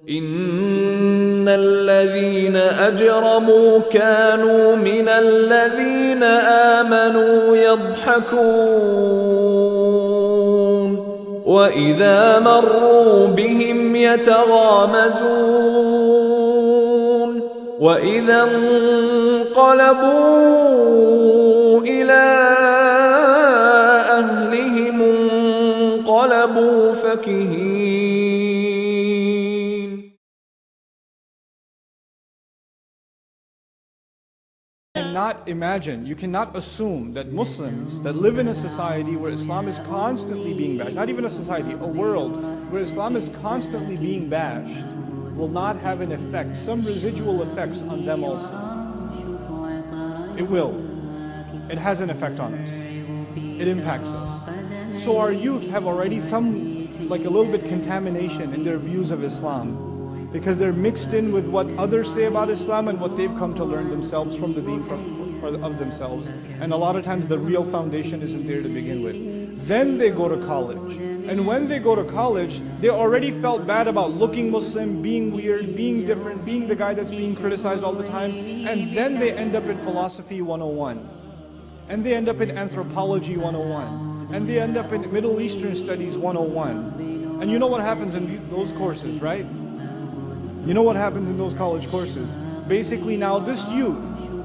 إن الذين أجرموا كانوا من الذين آمنوا يضحكون وإذا مروا بهم يتغامزون وإذا انقلبوا إلى أهلهم انقلبوا فكهين. You cannot assume that Muslims that live in a society where Islam is constantly being bashed, not even a society, a world where Islam is constantly being bashed, will not have an effect, some residual effects on them also. It will. It has an effect on us. It impacts us. So our youth have already like a little bit contamination in their views of Islam, because they're mixed in with what others say about Islam and what they've come to learn themselves from the deen of themselves. And a lot of times the real foundation isn't there to begin with. Then they go to college. And when they go to college, they already felt bad about looking Muslim, being weird, being different, being the guy that's being criticized all the time. And then they end up in Philosophy 101. And they end up in Anthropology 101. And they end up in Middle Eastern Studies 101. And you know what happens in those courses, right? You know what happens in those college courses? Basically now this youth,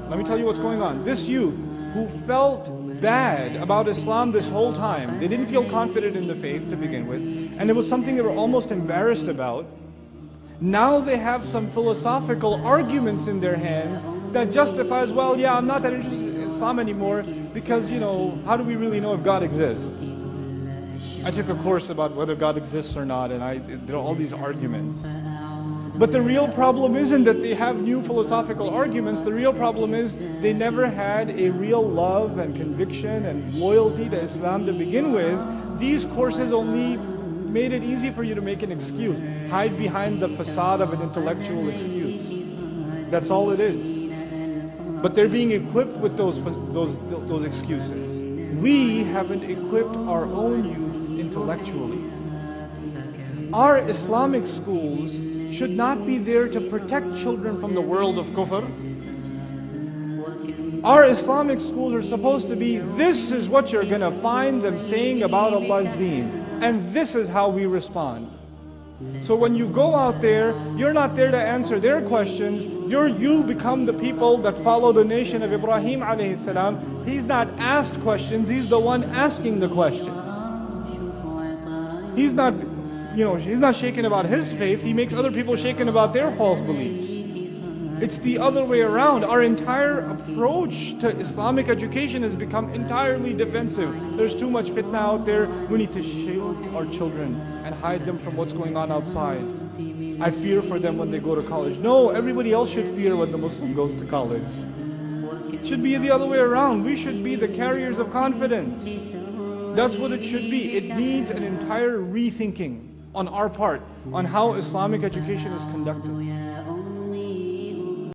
let me tell you what's going on. This youth who felt bad about Islam this whole time, they didn't feel confident in the faith to begin with, and it was something they were almost embarrassed about. Now they have some philosophical arguments in their hands that justifies, well, yeah, I'm not that interested in Islam anymore because, you know, how do we really know if God exists? I took a course about whether God exists or not, and there are all these arguments. But the real problem isn't that they have new philosophical arguments. The real problem is they never had a real love and conviction and loyalty to Islam to begin with. These courses only made it easy for you to make an excuse. Hide behind the facade of an intellectual excuse. That's all it is. But they're being equipped with those excuses. We haven't equipped our own youth intellectually. Our Islamic schools should not be there to protect children from the world of kufr. Our Islamic schools are supposed to be, this is what you're going to find them saying about Allah's deen, and this is how we respond. So when you go out there, you're not there to answer their questions. You become the people that follow the nation of Ibrahim alayhi salam. He's not asked questions, he's the one asking the questions. He's not shaken about his faith, he makes other people shaken about their false beliefs. It's the other way around. Our entire approach to Islamic education has become entirely defensive. There's too much fitna out there. We need to shield our children and hide them from what's going on outside. I fear for them when they go to college. No, everybody else should fear when the Muslim goes to college. It should be the other way around. We should be the carriers of confidence. That's what it should be. It needs an entire rethinking on our part on how Islamic education is conducted.